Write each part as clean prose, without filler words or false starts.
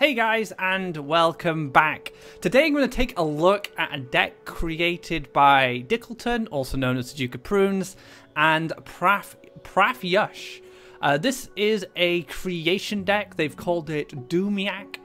Hey guys, and welcome back. Today I'm going to take a look at a deck created by Dickleton, also known as the Duke of Prunes, and Prathyush. This is a creation deck. They've called it Doom Yak.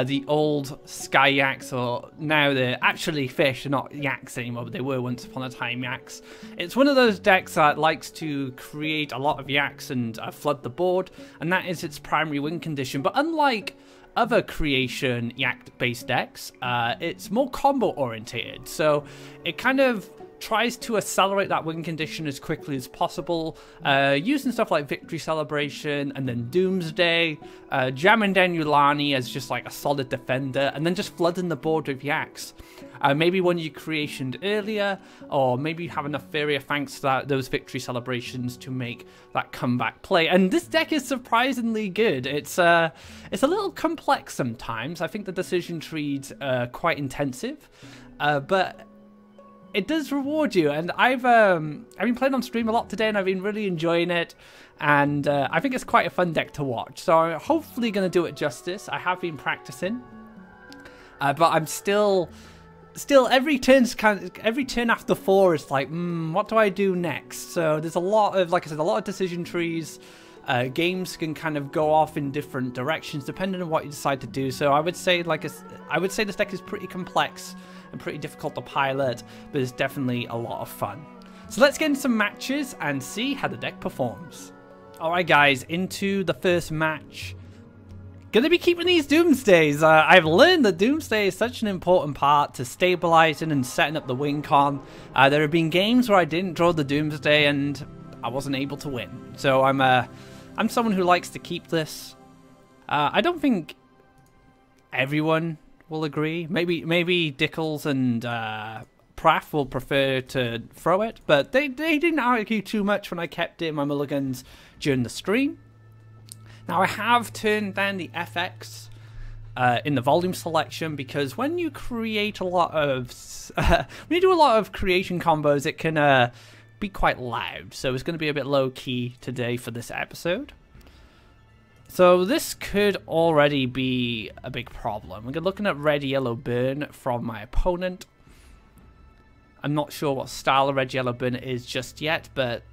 The old Sky Yaks, or now they're actually fish, not Yaks anymore, but they were once upon a time Yaks. It's one of those decks that likes to create a lot of Yaks and flood the board, and that is its primary win condition. But unlike other creation Yak-based decks, it's more combo orientated, so it kind of tries to accelerate that win condition as quickly as possible, using stuff like Victory Celebration and then Doomsday, jamming down Yulani as just like a solid defender, and then just flooding the board with Yaks. Maybe one you creationed earlier, or maybe you have enough Faeria thanks to those Victory Celebrations to make that comeback play. And this deck is surprisingly good. It's a little complex sometimes. I think the decision trees are quite intensive, but it does reward you, and I've been playing on stream a lot today, and I've been really enjoying it, and I think it's quite a fun deck to watch. So I'm hopefully going to do it justice. I have been practicing, but I'm still every turn after 4 is like, what do I do next? So there's a lot of, like I said, a lot of decision trees. Games can kind of go off in different directions depending on what you decide to do. So I would say this deck is pretty complex and pretty difficult to pilot, but it's definitely a lot of fun. So let's get into some matches and see how the deck performs. Alright guys, into the first match. Gonna be keeping these Doomsdays. I've learned that Doomsday is such an important part to stabilizing and setting up the win con. There have been games where I didn't draw the Doomsday and I wasn't able to win. So I'm someone who likes to keep this. I don't think everyone will agree. Maybe Dickles and Prath will prefer to throw it, but they didn't argue too much when I kept it in my mulligans during the stream. Now I have turned down the FX in the volume selection, because when you create a lot of when you do a lot of creation combos, it can be quite loud. So it's going to be a bit low key today for this episode. So this could already be a big problem. We're looking at red yellow burn from my opponent. I'm not sure what style of red yellow burn it is just yet, but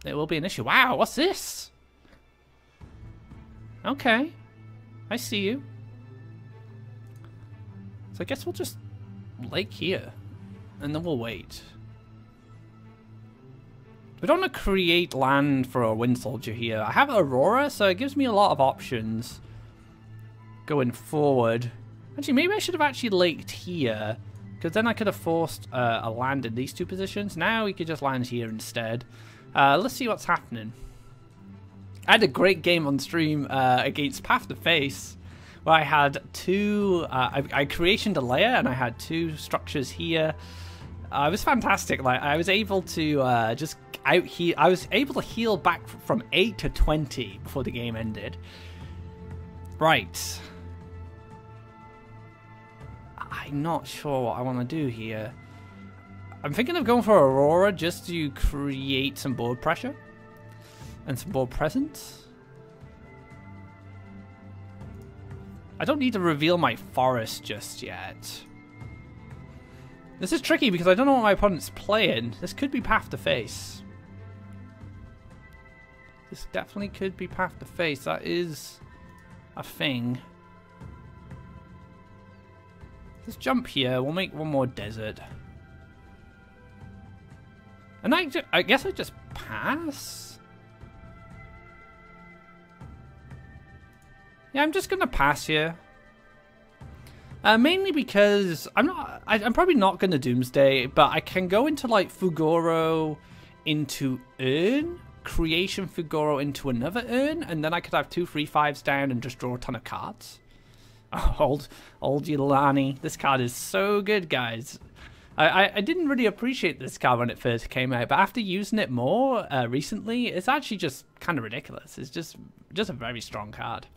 it will be an issue. Wow, what's this? Okay, I see you. So I guess we'll just lake here, and then we'll wait. We don't want to create land for a Wind Soldier here. I have Aurora, so it gives me a lot of options going forward. Actually, maybe I should have actually laked here, because then I could have forced a land in these two positions. Now we could just land here instead. Let's see what's happening. I had a great game on stream against Path to Face, where I had two... I creationed a layer, and I had two structures here. It was fantastic. Like, I was able to just I was able to heal back from 8 to 20 before the game ended. Right. I'm not sure what I want to do here. I'm thinking of going for Aurora just to create some board pressure and some board presence. I don't need to reveal my forest just yet. This is tricky because I don't know what my opponent's playing. This could be Path to Face. This definitely could be Path to Face. That is a thing. Let's jump here. We'll make one more desert. And I guess I just pass? Yeah, I'm just going to pass here. Mainly because I'm probably not going to Doomsday, but I can go into like Fugoro into Urn, Creation Fugoro into another Urn, and then I could have 2 3/5s down and just draw a ton of cards. Oh, old Yulani. This card is so good, guys. I didn't really appreciate this card when it first came out, but after using it more recently, it's actually just kind of ridiculous. It's just a very strong card.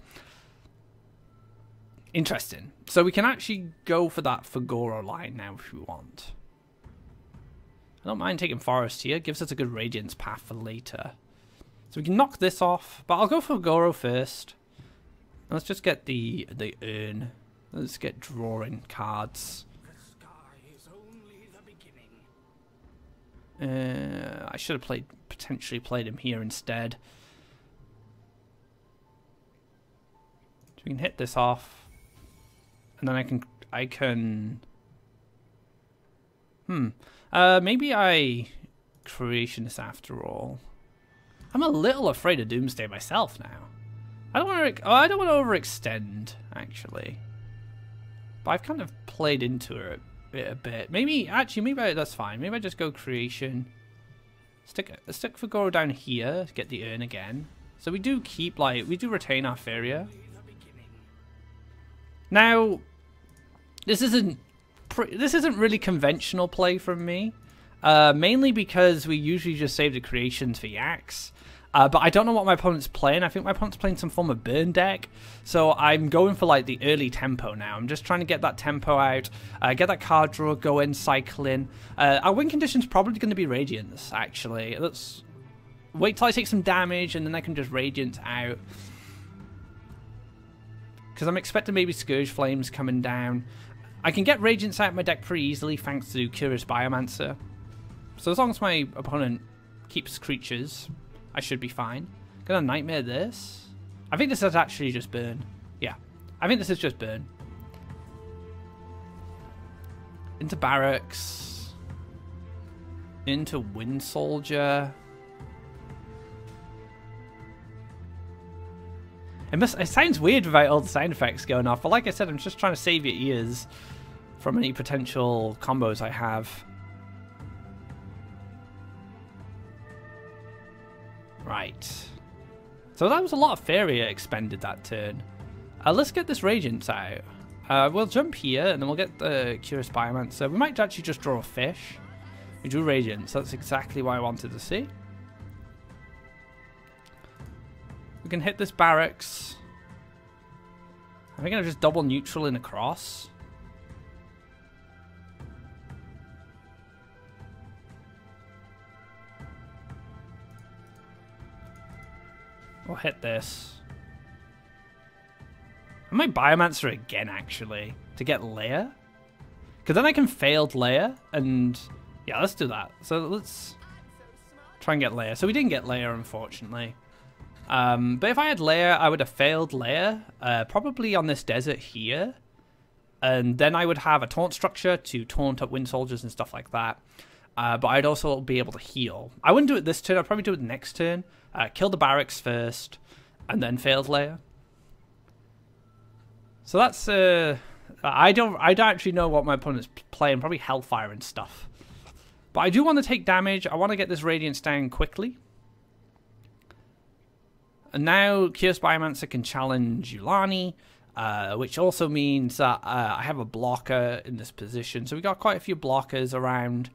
Interesting. So we can actually go for that Fugoro line now if we want. I don't mind taking Forest here. It gives us a good Radiance path for later. So we can knock this off, but I'll go for Fugoro first. Let's just get the urn. Let's get drawing cards. The sky is only the beginning. I should have potentially played him here instead. So we can hit this off, and then I can. Maybe I creation this after all. I'm a little afraid of Doomsday myself now. I don't want to overextend actually, but I've kind of played into it a bit. Maybe that's fine. Maybe I just go creation. Stick Faeria down here to get the urn again. So we do keep we do retain our Faeria. Now, this isn't really conventional play from me, mainly because we usually just save the creations for Yaks. But I don't know what my opponent's playing. I think my opponent's playing some form of burn deck. So I'm going for like the early tempo now. I'm just trying to get that tempo out, get that card draw going, cycling. Our win condition's probably going to be Radiance, actually. Let's wait till I take some damage and then I can just Radiance out. Because I'm expecting maybe Scourge Flames coming down. I can get Radiance out of my deck pretty easily thanks to Curious Biomancer. So as long as my opponent keeps creatures, I should be fine. Gonna Nightmare this. I think this is actually just burn. Yeah, I think this is just burn. Into Barracks. Into Wind Soldier. It sounds weird without all the sound effects going off, but like I said, I'm just trying to save your ears from any potential combos I have. Right. So that was a lot of Faeria expended that turn. Let's get this Radiance out. We'll jump here, and then we'll get the Curious Biomancer. We might actually just draw a fish. We drew Radiance. That's exactly what I wanted to see. We can hit this Barracks. I think I'll just double neutral in across. We'll hit this. I might Biomancer again, actually, to get Lair. Because then I can failed Lair, and yeah, let's do that. So let's try and get Lair. So we didn't get Lair, unfortunately. But if I had Lair, I would have failed Lair, probably on this desert here. And then I would have a taunt structure to taunt up Wind Soldiers and stuff like that. But I'd also be able to heal. I wouldn't do it this turn, I'd probably do it next turn. Kill the Barracks first, and then failed Lair. So that's, I don't actually know what my opponent's playing, probably Hellfire and stuff. But I do want to take damage, I want to get this Radiance down quickly. And now Curious Biomancer can challenge Yulani, which also means that I have a blocker in this position. So we got quite a few blockers around.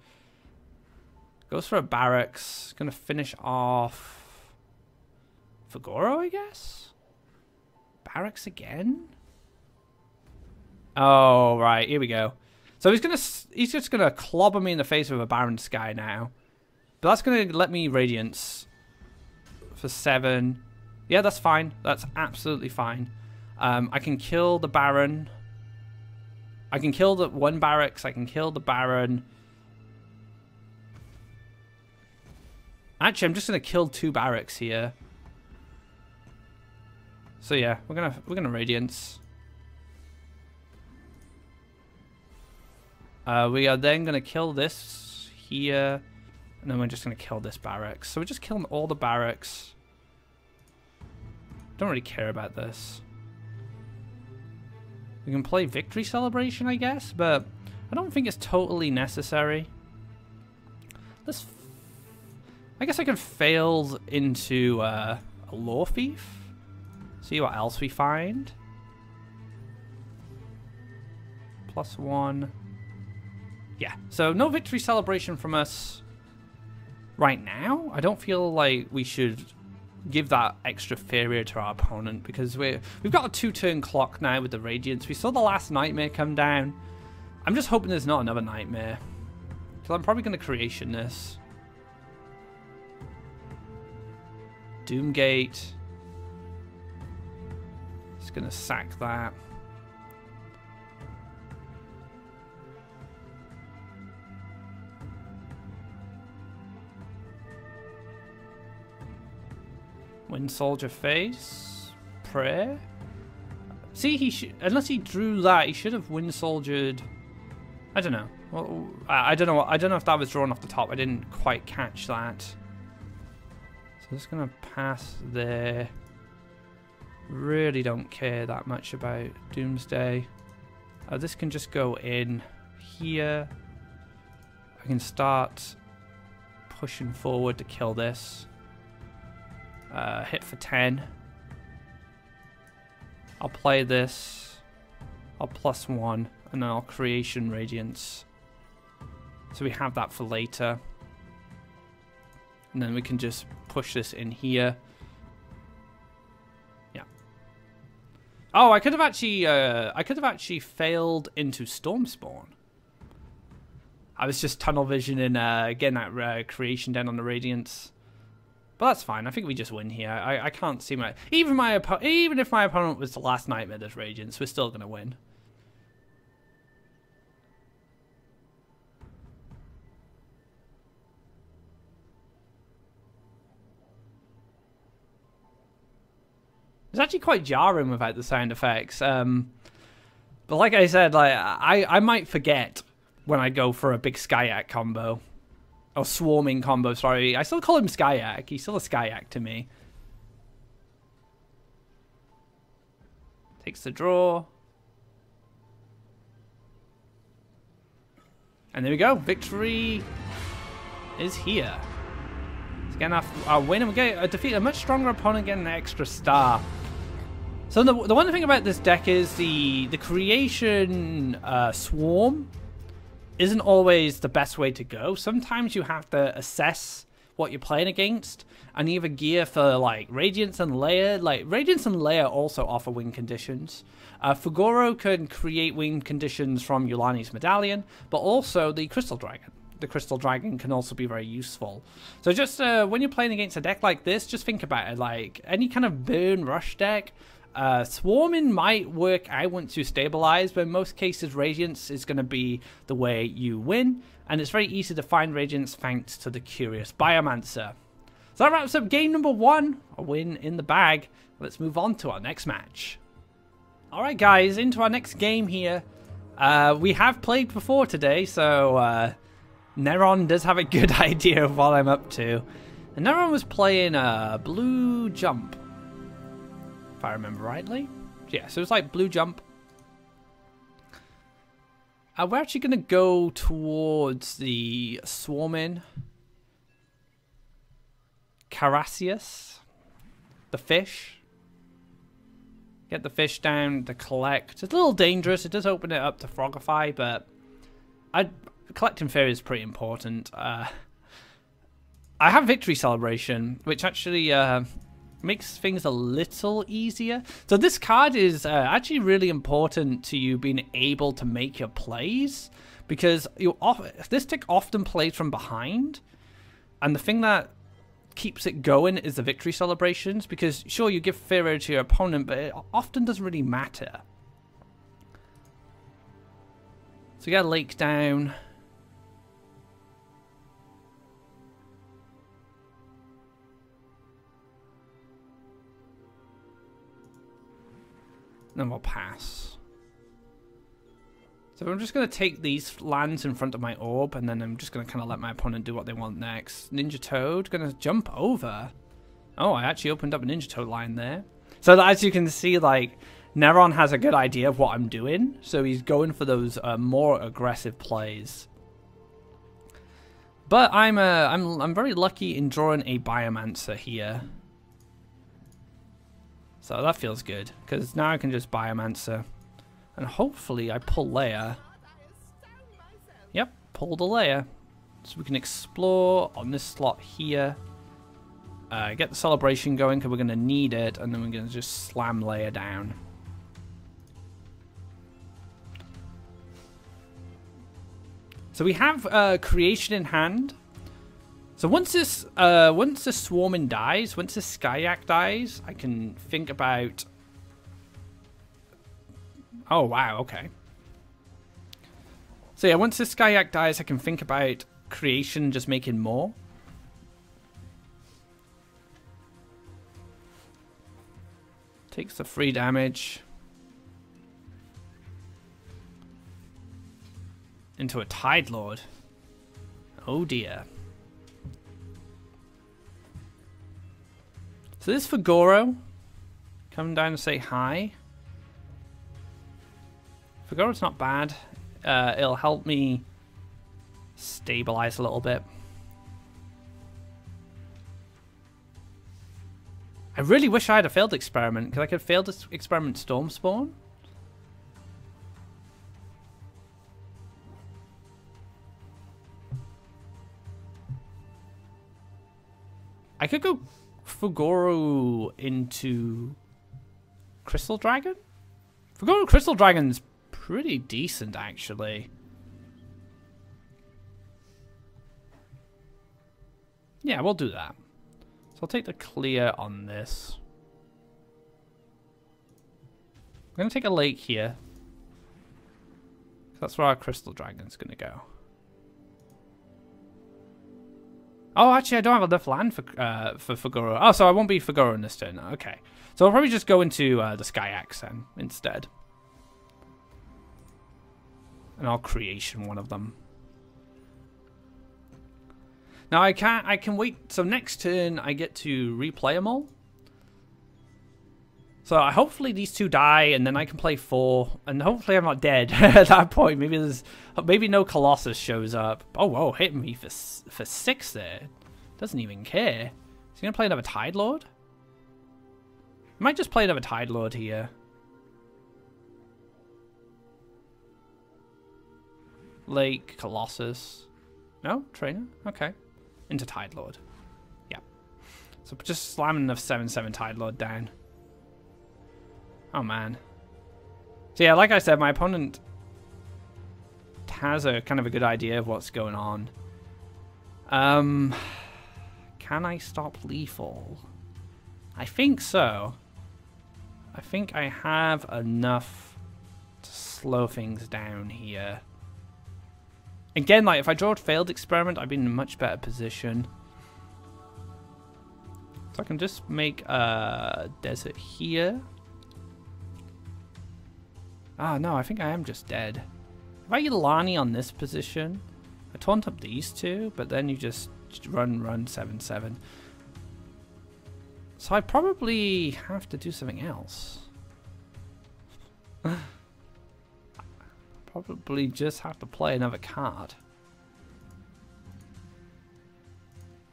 Goes for a Barracks, gonna finish off Faeria, I guess? Barracks again? Oh, right, here we go. So he's just gonna clobber me in the face with a Barren Sky now. But that's gonna let me Radiance for 7. Yeah, that's fine. That's absolutely fine. I can kill the Baron. I can kill the one Barracks. I can kill the Baron. Actually, I'm just gonna kill 2 Barracks here. So yeah, we're gonna Radiance. We are then gonna kill this here, and then we're just gonna kill this Barracks. So we're just killing all the Barracks. Don't really care about this. We can play Victory Celebration, I guess, but I don't think it's totally necessary. I guess I can fail into a Lore Thief. See what else we find. +1. Yeah, so no Victory Celebration from us right now. I don't feel like we should give that extra Faeria to our opponent because we've got a 2-turn clock now with the Radiance. We saw the last Nightmare come down. I'm just hoping there's not another Nightmare. So I'm probably going to Creation this. Doomgate. Just gonna sack that. Wind Soldier face. Prayer. See, he should, unless he drew that, he should have Wind Soldiered. I don't know. Well, I don't know. I don't know if that was drawn off the top. I didn't quite catch that. So just gonna pass there. Really don't care that much about Doomsday. This can just go in here. I can start pushing forward to kill this. Hit for 10. I'll play this. I'll +1, and then I'll Creation Radiance. So we have that for later. And then we can just push this in here. Yeah. Oh, I could have actually failed into Stormspawn. I was just tunnel visioning getting that creation down on the Radiance. But that's fine. I think we just win here. I can't see my... Even if my opponent was the last Nightmare this Radiance, we're still going to win. It's actually quite jarring without the sound effects. But like I said, like I might forget when I go for a big Skyak combo. Or swarming combo, sorry. I still call him Skyak. He's still a Skyak to me. Takes the draw. And there we go. Victory is here. It's getting our win, and we get defeat a much stronger opponent, getting an extra star. So the one thing about this deck is the creation swarm isn't always the best way to go. Sometimes you have to assess what you're playing against and either gear for like Radiance and Lair. Like Radiance and Lair also offer win conditions. Fugoro can create win conditions from Yulani's Medallion, but also the Crystal Dragon. The Crystal Dragon can also be very useful. So just when you're playing against a deck like this, just think about it. Like any kind of burn rush deck, swarming might work out once you stabilize, but in most cases Radiance is going to be the way you win, and it's very easy to find Radiance thanks to the Curious Biomancer. So that wraps up game number 1, a win in the bag. Let's move on to our next match. Alright guys, into our next game here. We have played before today, so Neron does have a good idea of what I'm up to. And Neron was playing Blue Jump, if I remember rightly. Yeah, so it's like Blue Jump. We're actually going to go towards the swarming Carassius, the fish. Get the fish down to collect. It's a little dangerous. It does open it up to Frogify, but collecting Faeria is pretty important. I have Victory Celebration, which actually makes things a little easier. So this card is actually really important to you being able to make your plays, because this deck often plays from behind, and the thing that keeps it going is the Victory Celebrations, because sure, you give Faeria to your opponent, but it often doesn't really matter. So we got a Lake down. Then we'll pass. So I'm just going to take these lands in front of my orb, and then I'm just going to kind of let my opponent do what they want next. Ninja Toad, going to jump over. Oh, I actually opened up a Ninja Toad line there. So that, as you can see, like, Neron has a good idea of what I'm doing, so he's going for those more aggressive plays. But I'm very lucky in drawing a Biomancer here. So that feels good, because now I can just Biomancer. And hopefully I pull Lair. Yep, pull the Lair. So we can explore on this slot here. Get the celebration going, because we're going to need it. And then we're going to just slam Lair down. So we have Creation in hand. So once this swarming dies, once this Skyak dies, I can think about Oh, wow, okay. So yeah, once this Yak dies, I can think about creation just making more. Takes the free damage. Into a Tide Lord. Oh dear. So this is for Goro. Come down to say hi. For Goro, it's not bad. It'll help me stabilize a little bit. I really wish I had a failed experiment, because I could fail this experiment Storm Spawn. I could go Fugoro into Crystal Dragon? Fugoro Crystal Dragon's pretty decent, actually. Yeah, we'll do that. So I'll take the clear on this. I'm going to take a lake here. That's where our Crystal Dragon's going to go. Oh, actually, I don't have enough land for Fugoro. Oh, so I won't be Fugoro in this turn. Okay. So I'll probably just go into the Yaks then instead. And I'll creation one of them. Now I can wait. So next turn I get to replay them all. So hopefully these two die, and then I can play 4, and hopefully I'm not dead at that point. Maybe no Colossus shows up. Oh whoa, hitting me for 6 there. Doesn't even care. Is he gonna play another Tide Lord? I might just play another Tide Lord here. Lake, Colossus. No? Trainer? Okay. Into Tide Lord. Yeah. So just slamming the 7/7 Tide Lord down. Oh man. So yeah, like I said, my opponent has a kind of a good idea of what's going on. Can I stop lethal? I think so. I think I have enough to slow things down here. Again, like if I draw a failed experiment, I'd be in a much better position. So I can just make a desert here. Ah, no, I think I am just dead. If I get Lani on this position, I taunt up these two, but then you just run 7/7. So I probably have to do something else. Probably just have to play another card.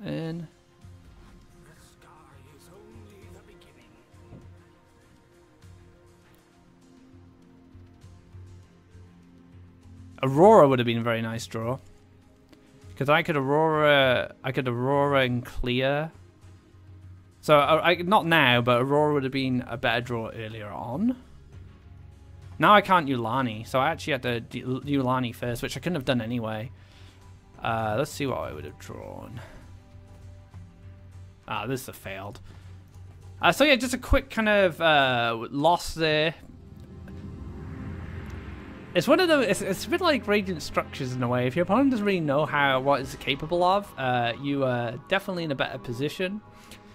And The sky is only the beginning. Aurora would have been a very nice draw. Because I could Aurora and clear. So not now, but Aurora would have been a better draw earlier on. Now I can't Yulani, so I actually had to do Yulani first, which I couldn't have done anyway. Let's see what I would have drawn. Ah, this is a failed. So yeah, just a quick kind of loss there. It's one of those. It's a bit like Radiant Structures in a way. If your opponent doesn't really know what it's capable of, you are definitely in a better position.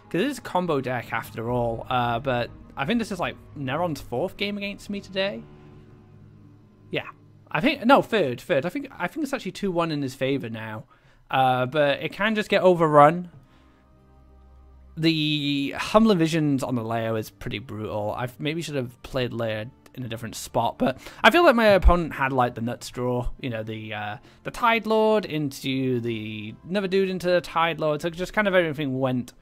Because it is a combo deck after all. But I think this is like Neron's 4th game against me today. Yeah, I think no third. I think it's actually 2-1 in his favor now. But it can just get overrun. The Humbling Visions on the Lair is pretty brutal. I maybe should have played Lair in a different spot, but I feel like my opponent had like the nuts draw, you know, the Tide Lord into the another dude into the Tide Lord, so just kind of everything went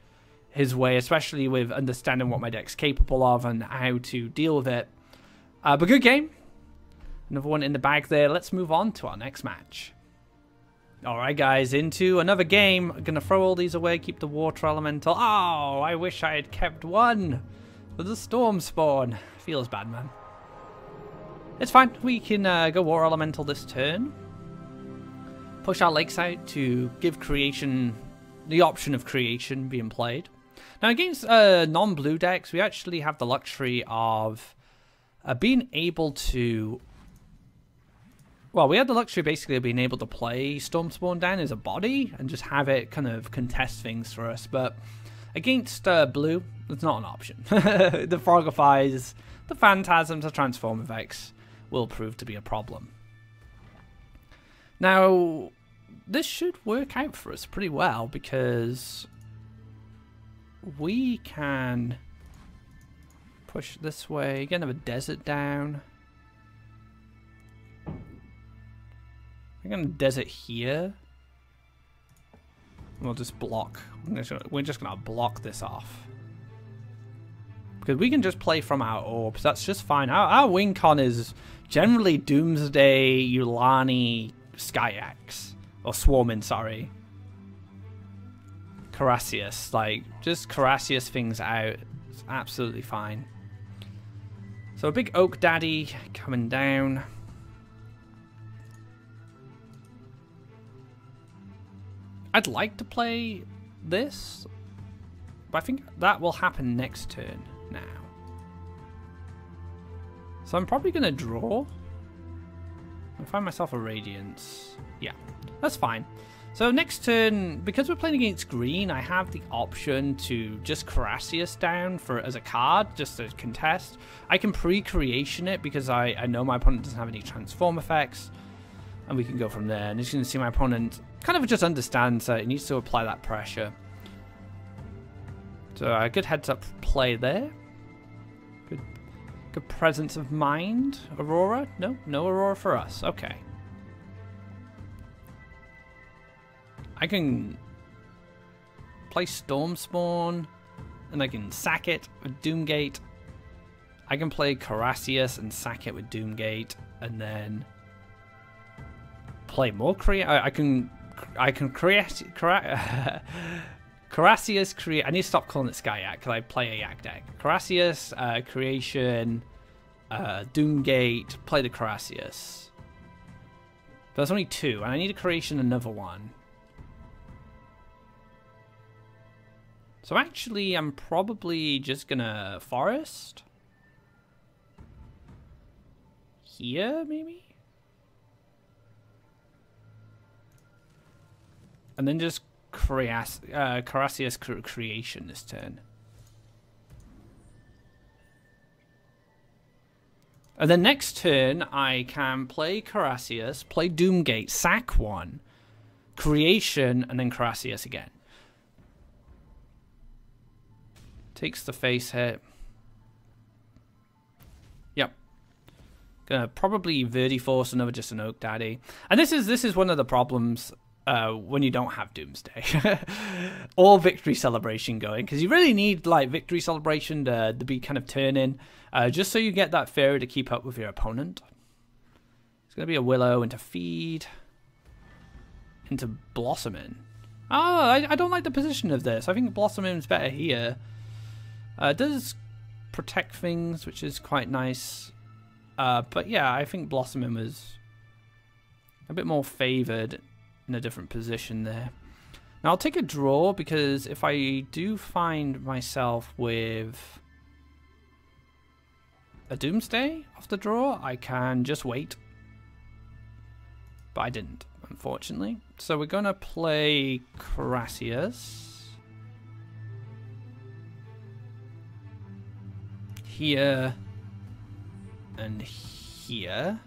his way, especially with understanding what my deck's capable of and how to deal with it. But good game, another one in the bag there. Let's move on to our next match. Alright guys, into another game. I'm gonna throw all these away, keep the Water Elemental. Oh, I wish I had kept one for the Storm Spawn. Feels bad, man. It's fine, we can go War Elemental this turn. Push our lakes out to give creation, the option of creation being played. Now against non-blue decks, we actually have the luxury of being able to... Well, we had the luxury basically of being able to play Stormspawn down as a body and just have it kind of contest things for us, but against blue, it's not an option. The Frogifies, the Phantasms, the Transform effects will prove to be a problem. Now, this should work out for us pretty well because we can push this way, get another desert down. I'm going to desert here. We'll just block. We're just going to block this off. Because we can just play from our orbs. That's just fine. Our win con is generally Doomsday, Yulani, Yaks. Or Swarming, sorry. Carassius. Like, just Carassius things out. It's absolutely fine. So a big Oak Daddy coming down. I'd like to play this, but I think that will happen next turn now. So I'm probably going to draw. I'll find myself a Radiance. Yeah, that's fine. So next turn, because we're playing against green, I have the option to just Carassius down as a card, just to contest. I can pre-creation it because I know my opponent doesn't have any transform effects. And we can go from there. And as you can see, my opponent kind of just understands that it needs to apply that pressure. So a good heads up play there. Good presence of mind. Aurora? No Aurora for us. Okay. I can play Stormspawn and I can sack it with Doomgate. I can play Carassius and sack it with Doomgate and then play more I can create Carassius create. I need to stop calling it Yak because I play a Yak deck. Carassius Creation, Doomgate, play the Carassius. But there's only two, and I need a Creation another one. So actually, I'm probably just gonna Forest here, maybe. And then just Carassius Creation this turn. And then next turn, I can play Carassius, play Doomgate, sack one, Creation, and then Carassius again. Takes the face hit. Yep. Gonna probably Verdiforce another just an Oak Daddy. And this is one of the problems when you don't have Doomsday or Victory Celebration going, because you really need like Victory Celebration to be kind of turning, just so you get that Faeria to keep up with your opponent. It's going to be a Willow into Feed, into Blossoming. Oh, I don't like the position of this. I think Blossoming's better here. It does protect things, which is quite nice. But yeah, I think Blossoming was a bit more favoured in a different position there. Now I'll take a draw because if I do find myself with a Doomsday off the draw, I can just wait. But I didn't, unfortunately. So we're going to play Carassius here and here.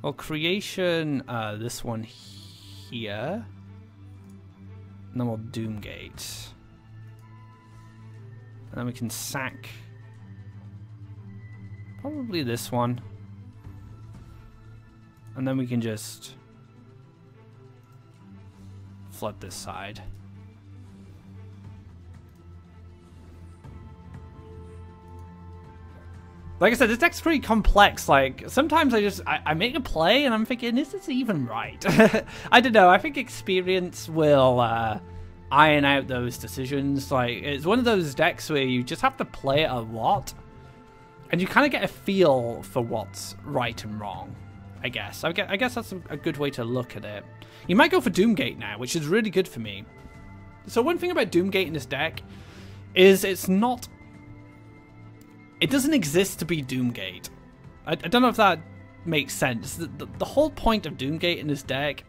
Well, Creation, this one here. And then we'll Doomgate. And then we can sack probably this one. And then we can just flood this side. Like I said, this deck's pretty complex. Like, sometimes I make a play and I'm thinking, is this even right? I don't know. I think experience will iron out those decisions. Like, it's one of those decks where you just have to play it a lot and you kind of get a feel for what's right and wrong, I guess. I guess that's a good way to look at it. You might go for Doomgate now, which is really good for me. So one thing about Doomgate in this deck is it doesn't exist to be Doomgate. I don't know if that makes sense. The whole point of Doomgate in this deck,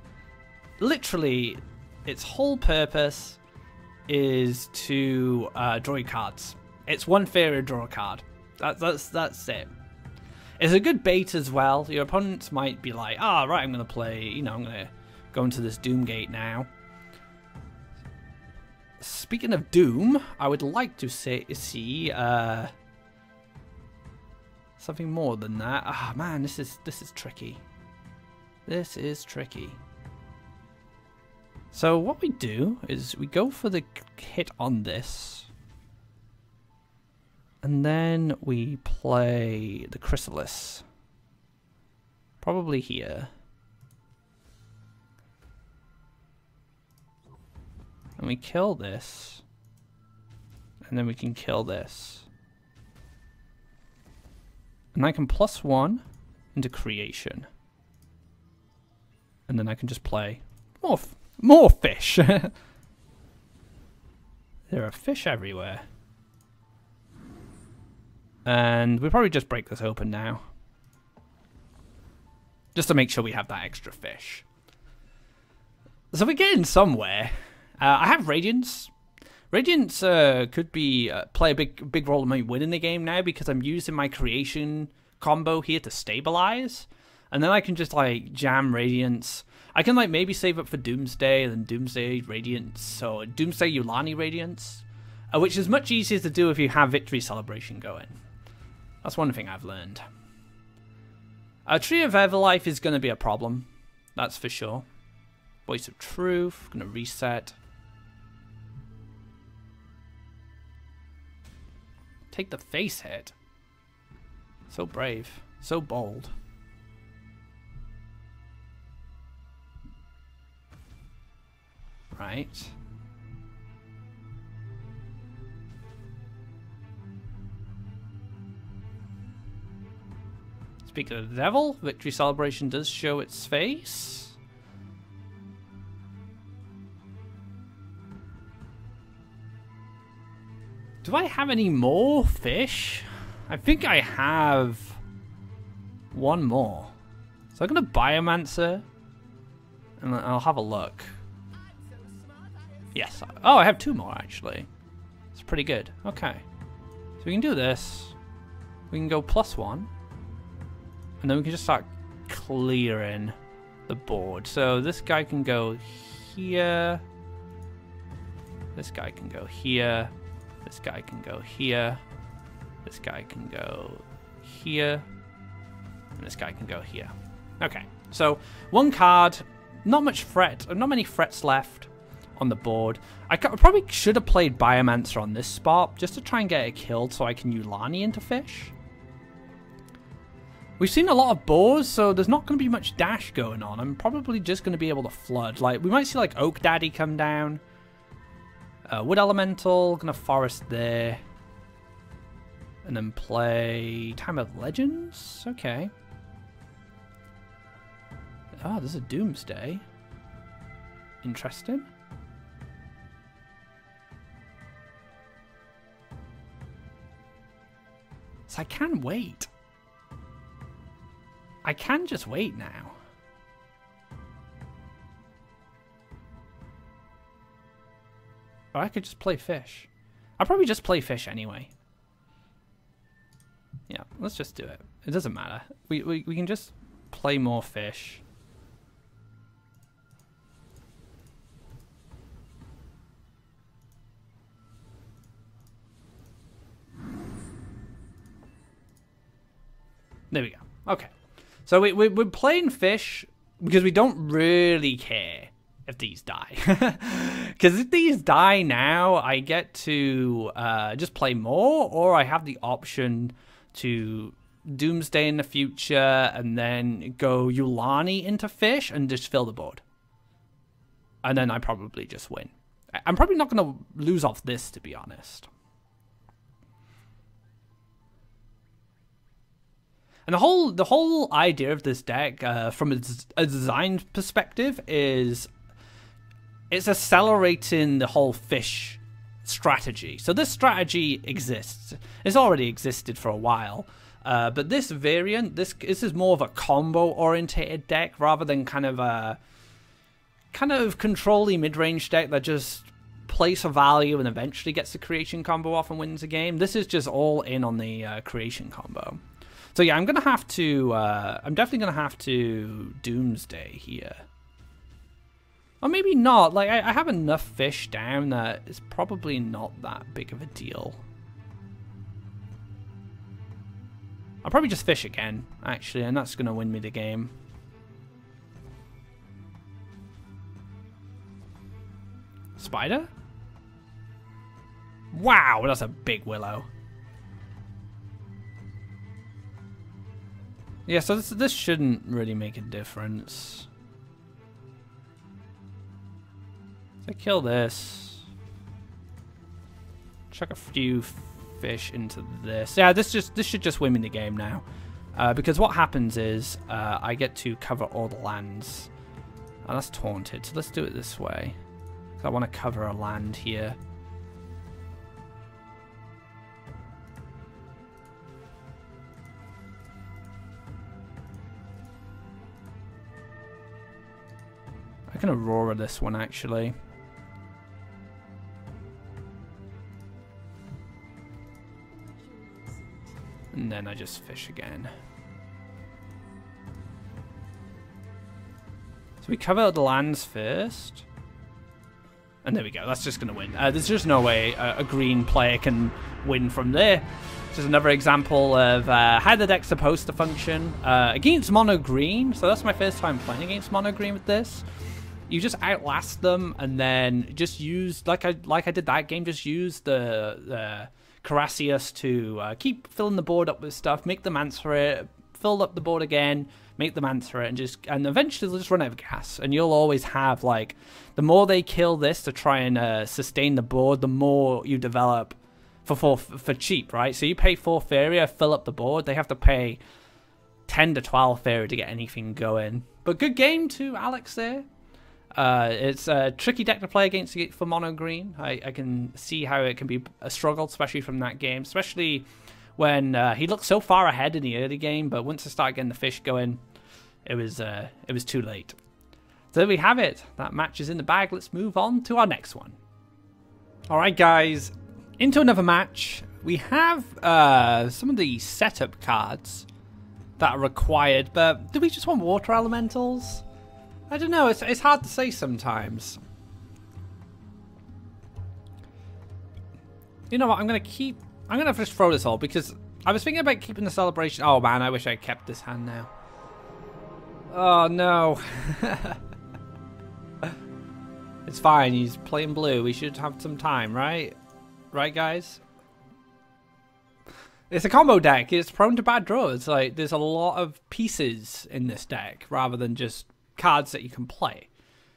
literally, its whole purpose is to draw your cards. It's one Faeria, draw a card. That's it. It's a good bait as well. Your opponents might be like, ah, right, I'm going to play, you know, I'm going to go into this Doomgate now. Speaking of Doom, I would like to see something more than that. Ah, man, this is tricky. This is tricky. So what we do is we go for the hit on this. And then we play the Chrysalis. Probably here. And we kill this. And then we can kill this. And I can +1 into Creation. And then I can just play more fish. There are fish everywhere. And we'll probably just break this open now. Just to make sure we have that extra fish. So we're getting somewhere. I have Radiance. Radiance could be play a big role in my winning the game now because I'm using my Creation combo here to stabilize. And then I can just like jam Radiance. I can like maybe save up for Doomsday and then Doomsday Radiance. So Doomsday Yulani Radiance. Which is much easier to do if you have Victory Celebration going. That's one thing I've learned. A Tree of Everlife is going to be a problem. That's for sure. Voice of Truth. Going to reset. Take the face hit. So brave. So bold. Right. Speaking of the devil, Victory Celebration does show its face. Do I have any more fish? I think I have one more. So I'm going to Biomancer and I'll have a look. Yes. Oh, I have two more actually. It's pretty good. Okay. So we can do this. We can go +1. And then we can just start clearing the board. So this guy can go here. This guy can go here. This guy can go here. This guy can go here. And this guy can go here. Okay. So one card. Not much threat. Not many threats left on the board. I probably should have played Biomancer on this spot just to try and get it killed so I can Yulani into fish. We've seen a lot of boars, so there's not going to be much dash going on. I'm probably just going to be able to flood. Like, we might see, like, Oak Daddy come down. Wood Elemental, going to forest there. And then play Time of Legends? Okay. Oh, there's a Doomsday. Interesting. So I can wait. I can just wait now. Or I could just play fish. I'll probably just play fish anyway. Yeah, let's just do it. It doesn't matter. We can just play more fish. There we go. Okay. So we're playing fish because we don't really care if these die. Because if these die now, I get to just play more, or I have the option to Doomsday in the future and then go Yulani into fish and just fill the board. And then I probably just win. I'm probably not going to lose off this, to be honest. And the whole idea of this deck, from a design perspective, is it's accelerating the whole fish strategy. So this strategy exists. It's already existed for a while. But this variant, this is more of a combo-orientated deck rather than kind of a control-y mid-range deck that just plays for value and eventually gets the creation combo off and wins a game. This is just all in on the creation combo. So yeah, I'm definitely gonna have to Doomsday here. Or maybe not. Like, I have enough fish down that it's probably not that big of a deal. I'll probably just fish again, actually, and that's going to win me the game. Spider? Wow, that's a big willow. Yeah, so this shouldn't really make a difference. So I kill this. Chuck a few fish into this. Yeah, this should just win me the game now. Because what happens is I get to cover all the lands. Oh, that's taunted, so let's do it this way. I want to cover a land here. I can Aurora this one, actually. And then I just fish again. So we cover the lands first. And there we go. That's just going to win. There's just no way a green player can win from there. Just another example of how the deck's supposed to function. Against mono green, so that's my first time playing against mono green with this. You just outlast them and then just use, like I did that game, just use the Carassius to keep filling the board up with stuff, make them answer it, fill up the board again, make them answer it, and eventually they'll just run out of gas. And you'll always have, like, the more they kill this to try and sustain the board, the more you develop for cheap, right? So you pay 4 Faeria, fill up the board. They have to pay 10 to 12 Faeria to get anything going. But good game to Alex there. It's a tricky deck to play against for mono green. I can see how it can be a struggle, especially from that game, especially when he looked so far ahead in the early game, but once I started getting the fish going, it was too late. So there we have it. That match is in the bag. Let's move on to our next one. All right, guys, into another match. We have some of the setup cards that are required, but do we just want water elementals? I don't know. It's hard to say sometimes. You know what? I'm gonna just throw this all because I was thinking about keeping the celebration. Oh man, I wish I kept this hand now. Oh no. It's fine. He's playing blue. We should have some time, right? Right, guys? It's a combo deck. It's prone to bad draws. Like, there's a lot of pieces in this deck rather than just cards that you can play.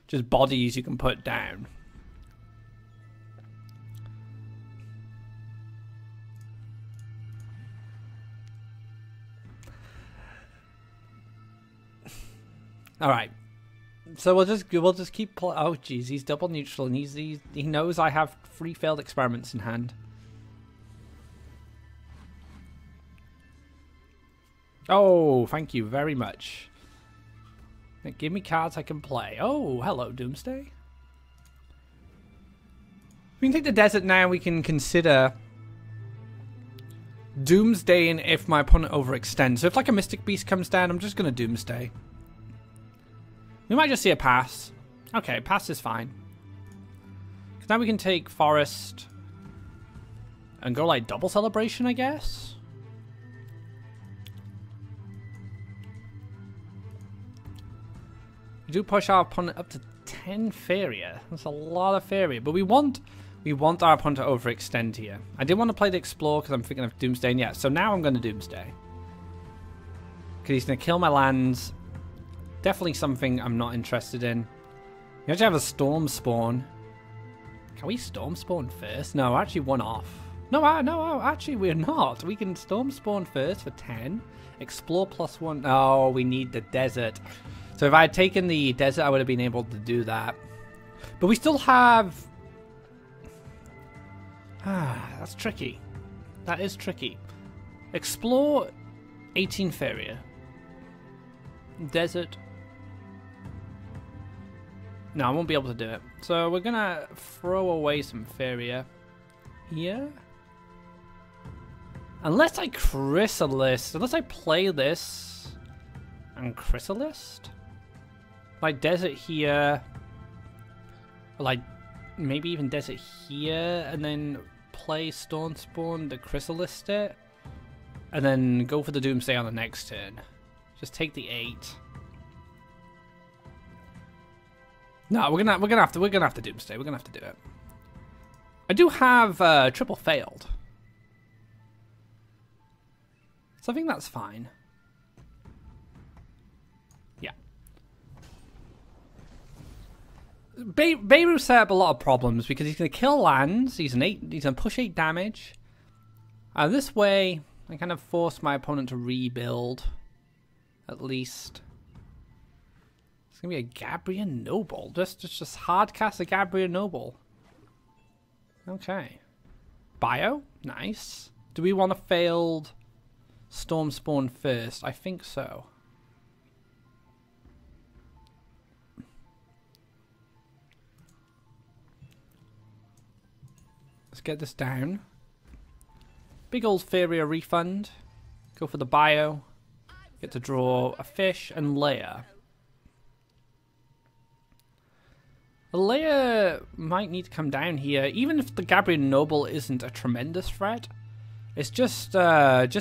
Just bodies you can put down. All right. So we'll just keep oh geez, he's double neutral and he knows I have 3 failed experiments in hand. Oh, thank you very much. Give me cards I can play. Oh, hello, Doomsday. We can take the desert now. We can consider Doomsdaying if my opponent overextends. So if like a Mystic Beast comes down, I'm just going to Doomsday. We might just see a pass. Okay, pass is fine. Because now we can take Forest and go like double celebration, I guess. We do push our opponent up to 10 Faeria. That's a lot of Faeria. But we want our opponent to overextend here. I did want to play the Explore because I'm thinking of Doomsday. Yeah, so now I'm going to Doomsday. Because he's going to kill my lands. Definitely something I'm not interested in. You actually have a Storm Spawn. Can we Storm Spawn first? No, actually one off. No, actually we're not. We can Storm Spawn first for 10. Explore +1. Oh, we need the desert. So if I had taken the desert, I would have been able to do that. But we still have... that's tricky. That is tricky. Explore 18 Faeria. Desert. No, I won't be able to do it. So we're gonna throw away some Faeria here. Unless I Chrysalis, unless I play this and Chrysalis. Like desert here. Or like maybe even desert here and then play Stone Spawn to Chrysalis it. And then go for the Doomsday on the next turn. Just take the 8. No, we're gonna have to Doomsday. We're gonna have to do it. I do have triple failed, so I think that's fine. Yeah. Beirut set up a lot of problems because he's gonna kill lands. He's gonna push 8 damage. This way, I kind of force my opponent to rebuild, at least. It's gonna be a Gabriel Noble. Just hard cast a Gabriel Noble. Okay. Bio? Nice. Do we want a failed Storm Spawn first? I think so. Let's get this down. Big old Faeria refund. Go for the bio. Get to draw a fish and layer. The layer might need to come down here, even if the Gabriel Noble isn't a tremendous threat. It's just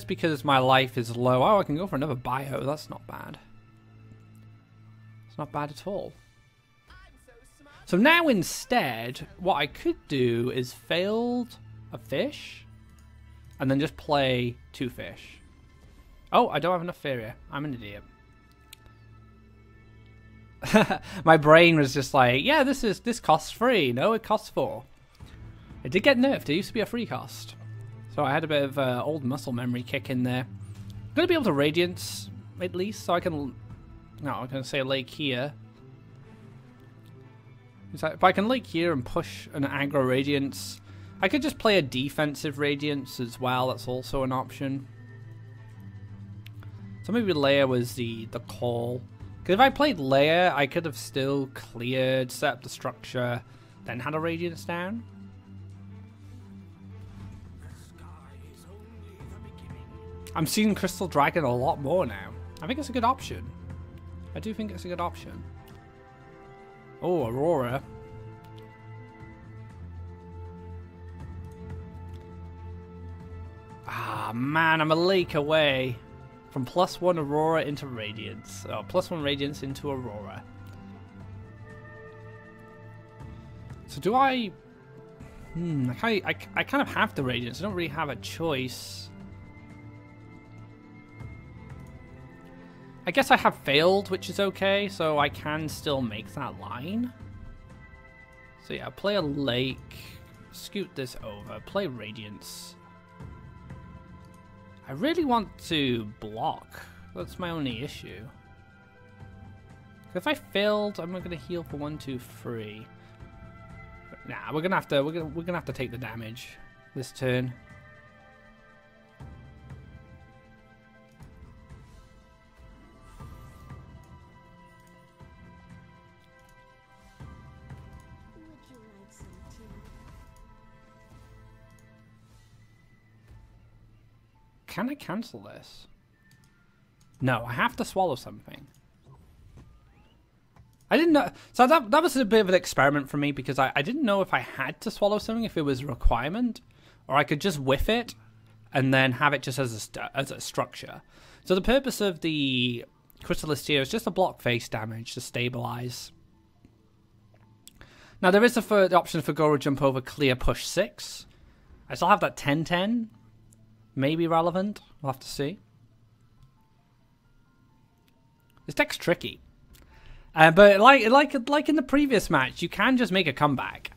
because my life is low. Oh, I can go for another bio. That's not bad. It's not bad at all. So now instead, what I could do is failed a fish, and then just play 2 fish. Oh, I don't have enough Faeria. I'm an idiot. My brain was just like, yeah, this costs 3. No, it costs 4. It did get nerfed. It used to be a free cost. So I had a bit of old muscle memory kick in there. I'm going to be able to Radiance, at least, so I can... No, I'm going to say Lake here. If I can Lake here and push an aggro Radiance, I could just play a defensive Radiance as well. That's also an option. So maybe Lair was the call. Because if I played Lair, I could have still cleared, set up the structure, then had a Radiance down. I'm seeing Crystal Dragon a lot more now. I think it's a good option. I do think it's a good option. Oh, Aurora. Ah, man, I'm a lake away from +1 Aurora into Radiance. Oh, +1 Radiance into Aurora. So do I... I kind of have the Radiance. I don't really have a choice. I guess I have failed, which is okay, so I can still make that line. So yeah, play a lake, scoot this over, play Radiance. I really want to block. That's my only issue. If I failed, I'm not gonna heal for 1, 2, 3. But nah, we're gonna have to take the damage this turn. Can I cancel this? No, I have to swallow something. I didn't know. So that was a bit of an experiment for me because I didn't know if I had to swallow something, if it was a requirement, or I could just whiff it and then have it just as a structure. So the purpose of the Crystalist here is just to block face damage to stabilize. Now there is the third option for Goro Jump Over Clear Push 6. I still have that 10-10. Maybe relevant. We'll have to see. This deck's tricky. But like in the previous match, you can just make a comeback.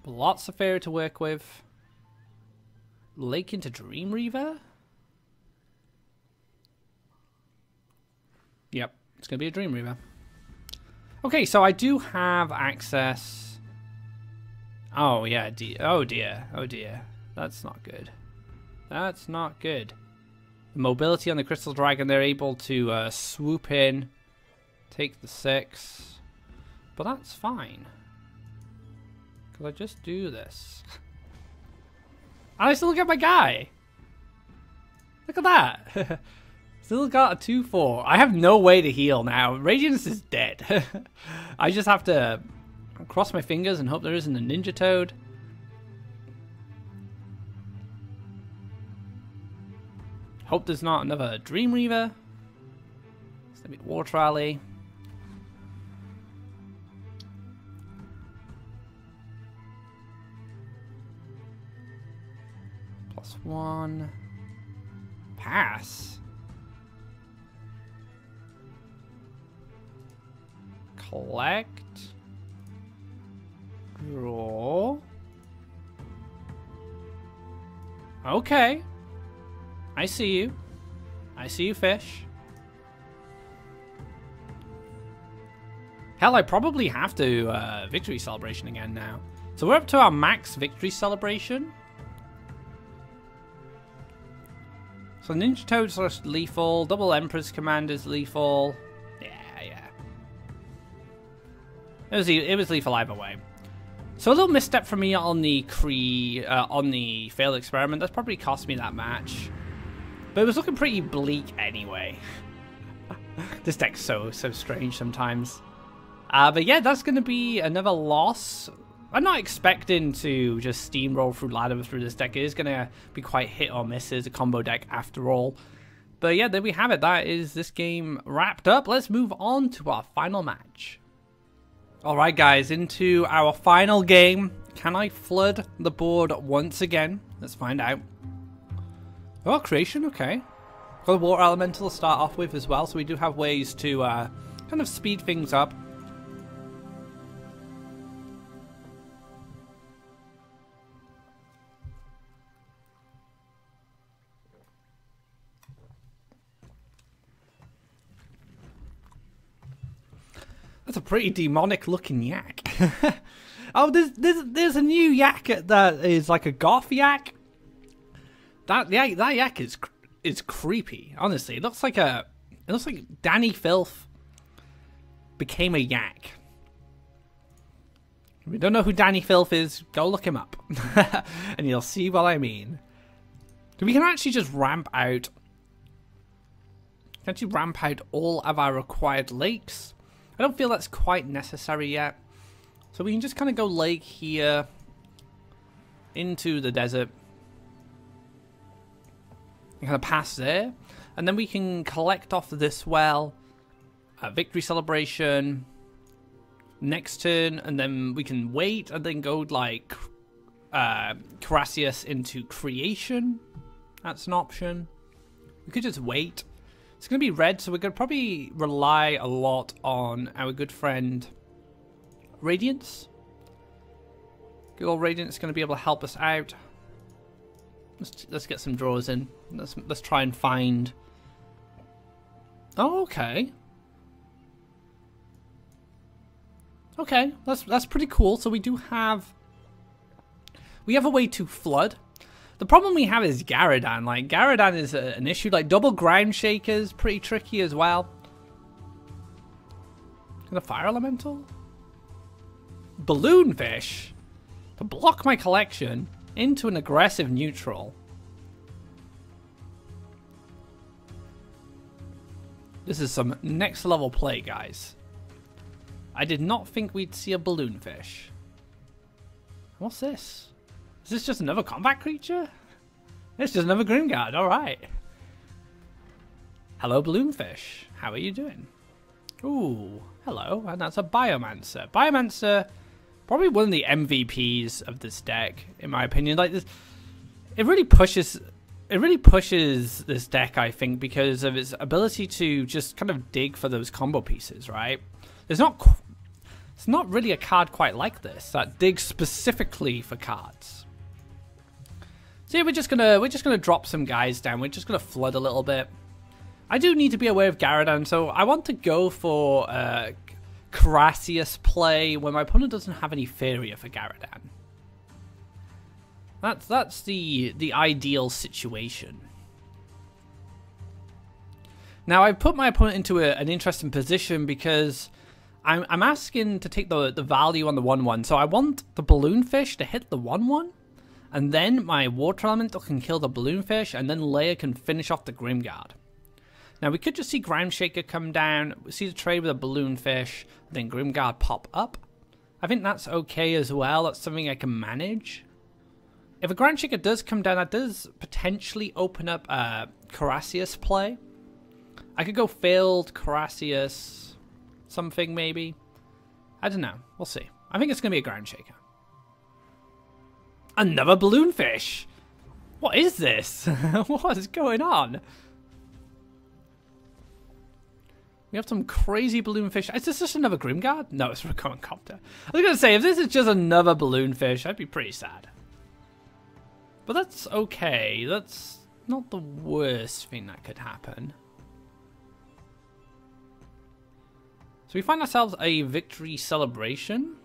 Lots of Faeria to work with. Lake into Dreamweaver? Yep, it's going to be a Dreamweaver. Okay, so I do have access... Oh, yeah. Oh, dear. Oh, dear. That's not good. That's not good. The mobility on the Crystal Dragon, they're able to swoop in, take the 6. But that's fine. Because I just do this. And I still get my guy. Look at that. Still got a 2-4. I have no way to heal now. Radiance is dead. I just have to cross my fingers and hope there isn't a Ninja Toad. Hope there's not another Dream Reaver. It's gonna be Water Rally. +1. Pass. Collect. Draw. Okay. I see you. I see you, fish. Hell, I probably have to victory celebration again now. So we're up to our max victory celebration. So Ninja Toad's lethal, double Emperor's Command is lethal. Yeah. It was lethal either way. So a little misstep for me on the failed experiment. That's probably cost me that match. But it was looking pretty bleak anyway. This deck's so strange sometimes. But yeah, that's going to be another loss. I'm not expecting to just steamroll through ladder through this deck. It is going to be quite hit or miss as a combo deck after all. But yeah, there we have it. That is this game wrapped up. Let's move on to our final match. Alright guys, into our final game. Can I flood the board once again? Let's find out. Oh, Creation, okay. Got a Water Elemental to start off with as well, so we do have ways to kind of speed things up. That's a pretty demonic looking yak. Oh, there's a new yak that is like a goth yak. That yak is creepy. Honestly, it looks like Danny Filth became a yak. If you don't know who Danny Filth is, go look him up, and you'll see what I mean. We can actually just ramp out. All of our required lakes. I don't feel that's quite necessary yet. So we can just kind of go lake here into the desert. Kind of pass there. And then we can collect off this well. Victory celebration. Next turn. And then we can wait and then go like Carassius into creation. That's an option. We could just wait. It's going to be red, so we're going to probably rely a lot on our good friend Radiance. Good old Radiance is going to be able to help us out. Let's get some draws in. Let's try and find. Oh, okay. Okay, that's pretty cool. So we have a way to flood. The problem we have is Garadan. Like, Garadan is an issue. Like, double Ground Shaker's pretty tricky as well. And a Fire Elemental? Balloon Fish? To block my collection into an aggressive neutral. This is some next level play, guys. I did not think we'd see a Balloon Fish. What's this? Is this just another combat creature? It's just another Grimguard, alright. Hello, Balloonfish. How are you doing? Ooh, hello. And that's a Biomancer. Biomancer, probably one of the MVPs of this deck, in my opinion. Like this, it really pushes this deck, I think, because of its ability to just kind of dig for those combo pieces, right? It's not really a card quite like this that digs specifically for cards. So yeah, we're just gonna drop some guys down. We're just gonna flood a little bit. I do need to be aware of Garadan, so I want to go for Carassius play when my opponent doesn't have any Faeria for Garadan. That's the ideal situation. Now I've put my opponent into an interesting position because I'm asking to take the value on the 1/1. So I want the balloonfish to hit the 1/1, and then my water elemental can kill the balloonfish, and then Leia can finish off the Grimguard. Now we could just see Groundshaker come down, see the trade with a balloonfish, then Grimguard pop up. I think that's okay as well. That's something I can manage. If a Groundshaker does come down, that does potentially open up a Carassius play. I could go failed Carassius something maybe. I don't know. We'll see. I think it's going to be a Groundshaker. Another balloonfish! What is this? What is going on? We have some crazy balloonfish. Is this just another Grimguard? No, it's a Recurrent Copter. I was going to say, if this is just another balloonfish, I'd be pretty sad. But that's okay. That's not the worst thing that could happen. So we find ourselves a victory celebration.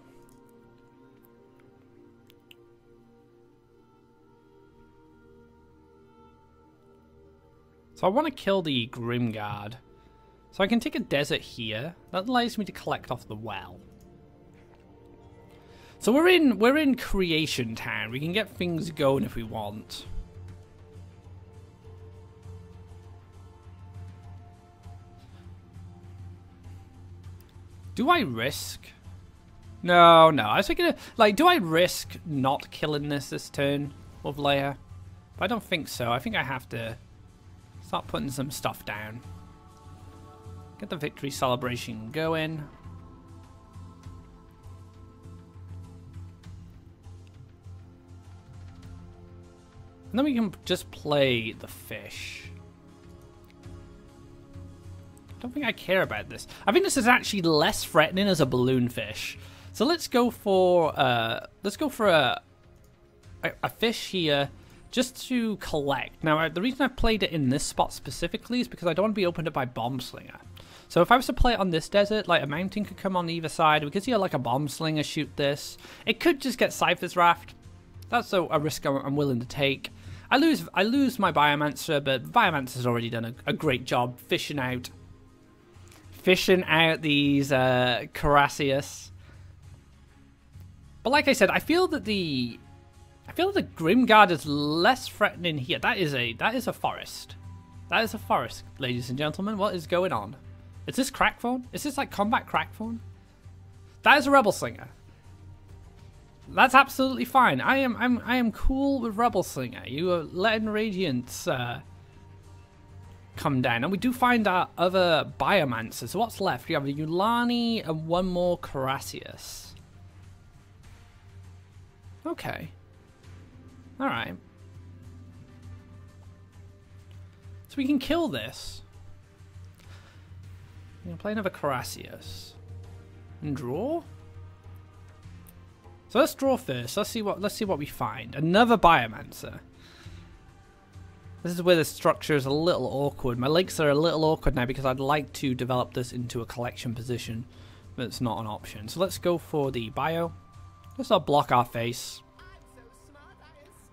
So I want to kill the Grimguard. So I can take a desert here. That allows me to collect off the well. So we're in Creation Town. We can get things going if we want. Do I risk? No. I was thinking, like, do I risk not killing this turn with Leia? But I don't think so. I think I have to start putting some stuff down. Get the victory celebration going. And then we can just play the fish. I don't think I care about this. I think this is actually less threatening as a balloonfish. So let's go for a fish here just to collect. Now the reason I played it in this spot specifically is because I don't want to be opened up by Bomb Slinger. So if I was to play it on this desert, like a mountain could come on either side. We could see like a Bomb Slinger shoot this. It could just get Cypher's Raft. That's a risk I'm willing to take. I lose my Biomancer, but Biomancer's already done a great job fishing out these Carassius. But like I said, I feel that the Grimguard is less threatening here. That is a forest. That is a forest, ladies and gentlemen. What is going on? Is this Crackthorn? Is this like combat Crackthorn? That is a Rebel Slinger. That's absolutely fine. I am cool with Rebel Slinger. You are letting Radiance come down. And we do find our other Biomancer. So what's left? We have a Yulani and one more Carassius. Okay. Alright. So we can kill this. We can play another Carassius. And draw? So let's draw first. Let's see what we find. Another Biomancer. This is where the structure is a little awkward. My legs are a little awkward now because I'd like to develop this into a collection position, but it's not an option. So let's go for the bio. Let's not block our face.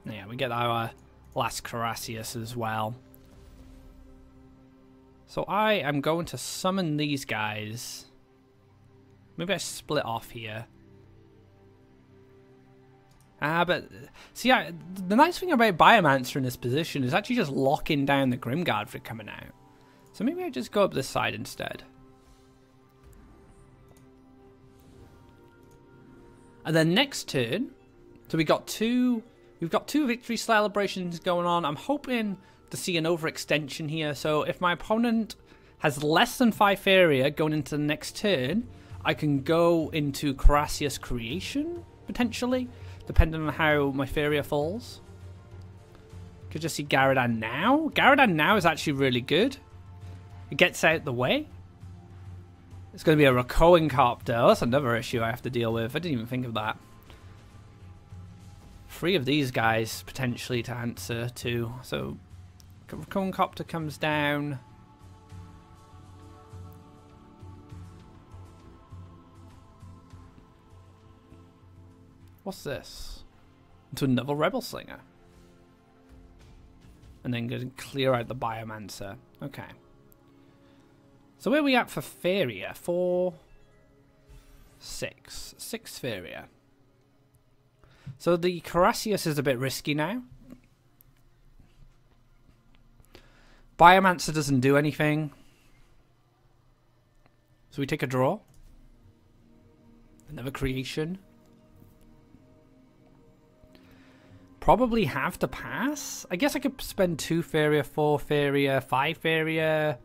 Yeah, we get our last Carassius as well. So I am going to summon these guys. Maybe I split off here. But see, the nice thing about Biomancer in this position is actually just locking down the Grimguard for coming out. So maybe I just go up this side instead. And then next turn, so we've got two victory celebrations going on. I'm hoping to see an overextension here. So if my opponent has less than 5 Faeria going into the next turn, I can go into Carassius Creation, potentially, depending on how my Faeria falls. Could just see Garadan now. Garadan now is actually really good. It gets out the way. It's going to be a Recurrent Copter. Oh, that's another issue I have to deal with. I didn't even think of that. 3 of these guys potentially to answer to. So Recurrent Copter comes down. What's this? into another Rebel Slinger. And then go and clear out the Biomancer. Okay. So where are we at for Faeria? 4, 6. 6 Faeria. So the Carassius is a bit risky now. Biomancer doesn't do anything. So we take a draw. Another creation. Probably have to pass. I guess I could spend 2 Faeria, 4 Faeria, 5 Faeria,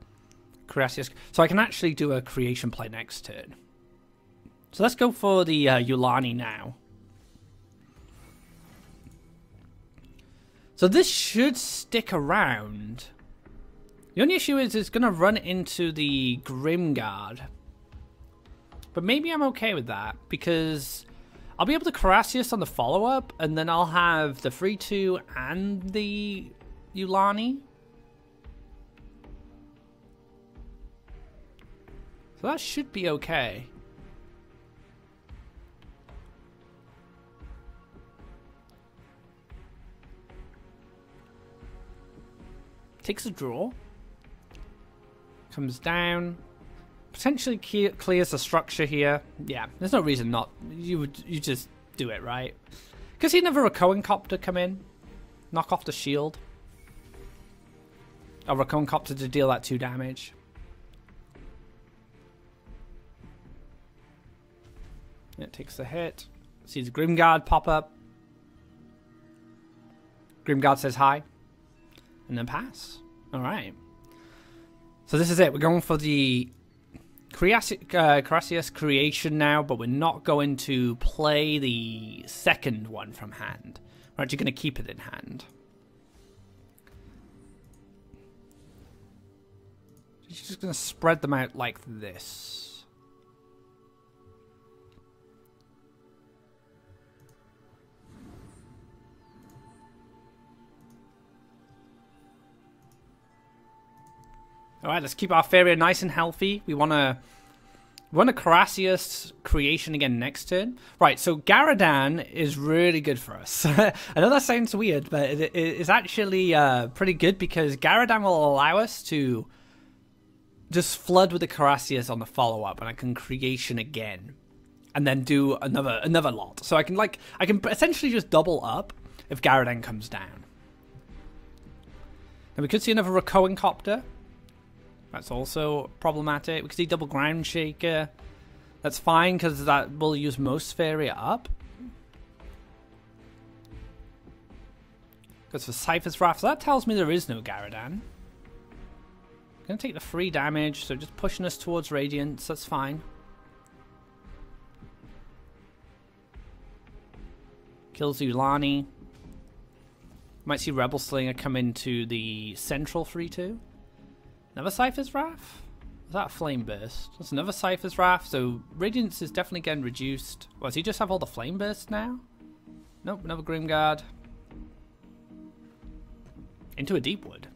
Carassius. So I can actually do a creation play next turn. So let's go for the Yulani now. So this should stick around. The only issue is it's going to run into the Grimguard. But maybe I'm okay with that, because I'll be able to Carassius on the follow-up, and then I'll have the 3-2 and the Yulani. So that should be okay. Takes a draw. Comes down. Potentially clears the structure here. Yeah, there's no reason not. You just do it, right? Because he'd never a Cohen Copter come in. Knock off the shield. Or a Cohen Copter to deal that 2 damage. It takes the hit. Sees Grimguard pop up. Grimguard says hi. And then pass. Alright. So this is it. We're going for the Carassius Creation now, but we're not going to play the second one from hand. We're actually going to keep it in hand. Just going to spread them out like this. Alright, let's keep our Faeria nice and healthy. We want to run a Carassius Creation again next turn. Right, so Garadan is really good for us. I know that sounds weird, but it is actually pretty good, because Garadan will allow us to just flood with the Carassius on the follow-up, and I can Creation again. And then do another lot. So I can essentially just double up if Garadan comes down. And we could see another Recohen Copter. That's also problematic. We could see double Ground Shaker. That's fine, because that will use most Faeria up. Goes for Cypher's Wrath. So that tells me there is no Garadan. Gonna take the 3 damage, so just pushing us towards Radiance. That's fine. Kills Ulani. Might see Rebel Slinger come into the central 3-2. Another Cypher's Wrath? Is that a Flame Burst? That's another Cypher's Wrath, so Radiance is definitely getting reduced. Well, does he just have all the Flame Bursts now? Nope, another Grimguard. Into a Deepwood.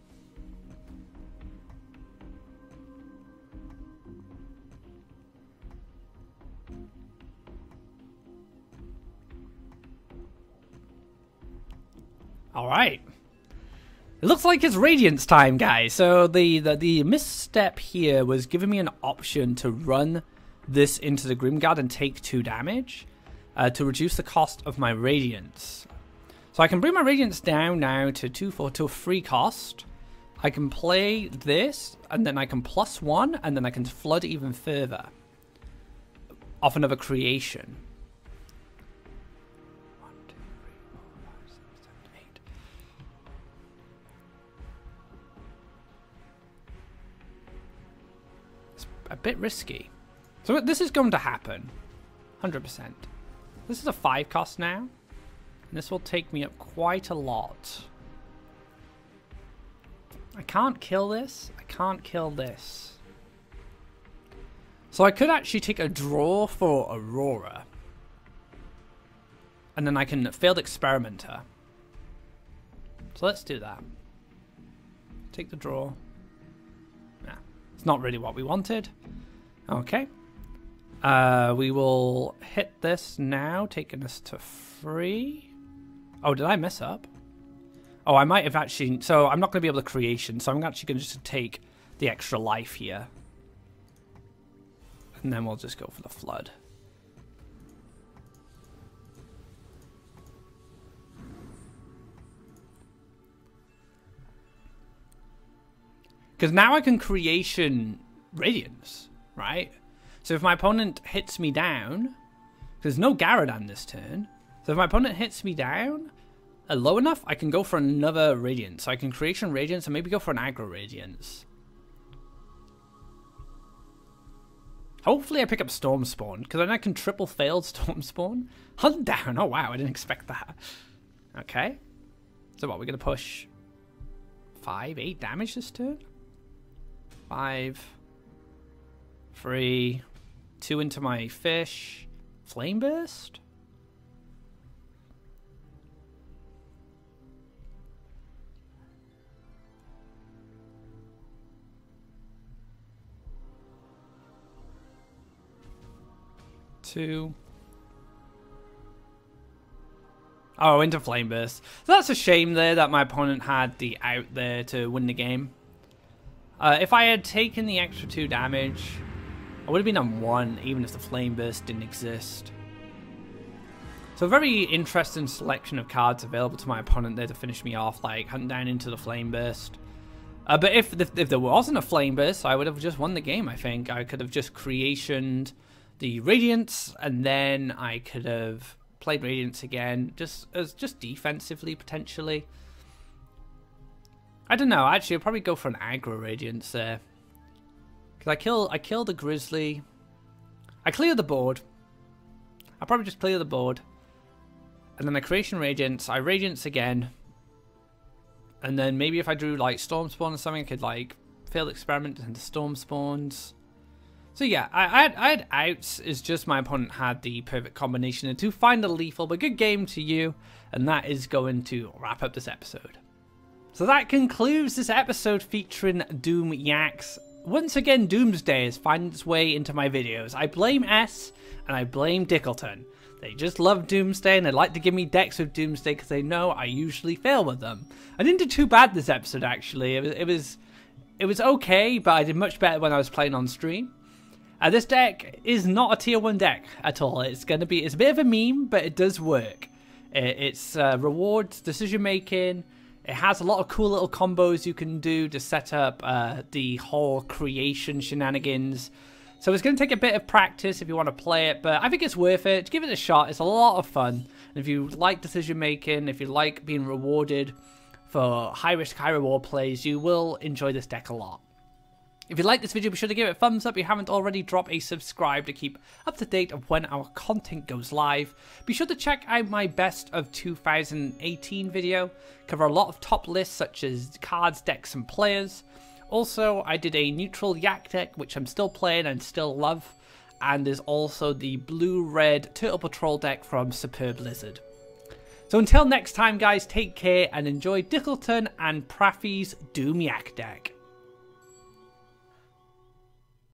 Alright. It looks like it's Radiance time, guys. So the misstep here was giving me an option to run this into the Grimguard and take 2 damage to reduce the cost of my Radiance. So I can bring my Radiance down now to 2/4 to a 3 cost. I can play this, and then I can +1, and then I can flood even further off another Creation. 1, 2, 3, 4, 5, 6, 7, 8. It's a bit risky. So this is going to happen. 100%. This is a 5 cost now. And this will take me up quite a lot. I can't kill this. I can't kill this. So I could actually take a draw for Aurora. And then I can Failed Experimenter. So let's do that. Take the draw. Nah, it's not really what we wanted. Okay. We will hit this now, taking us to 3. Oh, did I mess up? Oh, I might have actually... So I'm not going to be able to creation, so I'm actually going to just take the extra life here. And then we'll just go for the flood. Because now I can creation Radiance, right? So if my opponent hits me down... There's no Garadan this turn. So if my opponent hits me down low enough, I can go for another Radiance. So I can creation Radiance and maybe go for an aggro Radiance. Hopefully I pick up Storm Spawn, because then I can triple failed Storm Spawn. Hunt down. Oh wow, I didn't expect that. Okay. So what, we're going to push 8 damage this turn? 5, 3, 2 into my fish. Flame Burst? Two. Oh, into Flame Burst. So that's a shame there that my opponent had the out there to win the game. If I had taken the extra 2 damage, I would have been on 1, even if the Flame Burst didn't exist. So a very interesting selection of cards available to my opponent there to finish me off, like hunting down into the Flame Burst. But if there wasn't a Flame Burst, I would have just won the game, I think. I could have just creationed the Radiance, and then I could have played Radiance again, just defensively, potentially. I don't know, actually, I'll probably go for an aggro Radiance there. Because I kill the Grizzly. I clear the board. I'll probably just clear the board. And then I creation Radiance. I Radiance again. And then maybe if I drew like Storm Spawn or something, I could like failed experiment into Storm Spawns. So yeah, I had outs. It's just my opponent had the perfect combination and to find a lethal. But good game to you. And that is going to wrap up this episode. So that concludes this episode featuring Doom Yaks. Once again, Doomsday has found its way into my videos. I blame S and I blame Dickleton. They just love Doomsday and they like to give me decks with Doomsday because they know I usually fail with them. I didn't do too bad this episode actually. It was okay, but I did much better when I was playing on stream. This deck is not a tier 1 deck at all. It's a bit of a meme, but it does work. It's rewards, decision making. It has a lot of cool little combos you can do to set up the whole creation shenanigans. So it's going to take a bit of practice if you want to play it, but I think it's worth it. Give it a shot. It's a lot of fun. And if you like decision making, if you like being rewarded for high risk, high reward plays, you will enjoy this deck a lot. If you like this video, be sure to give it a thumbs up. If you haven't already, drop a subscribe to keep up to date of when our content goes live. Be sure to check out my best of 2018 video. Cover a lot of top lists such as cards, decks, and players. Also, I did a neutral Yak deck, which I'm still playing and still love. And there's also the blue-red Turtle Patrol deck from Superb Lizard. So until next time, guys, take care and enjoy Dickleton and Prathyush's Doom Yak deck.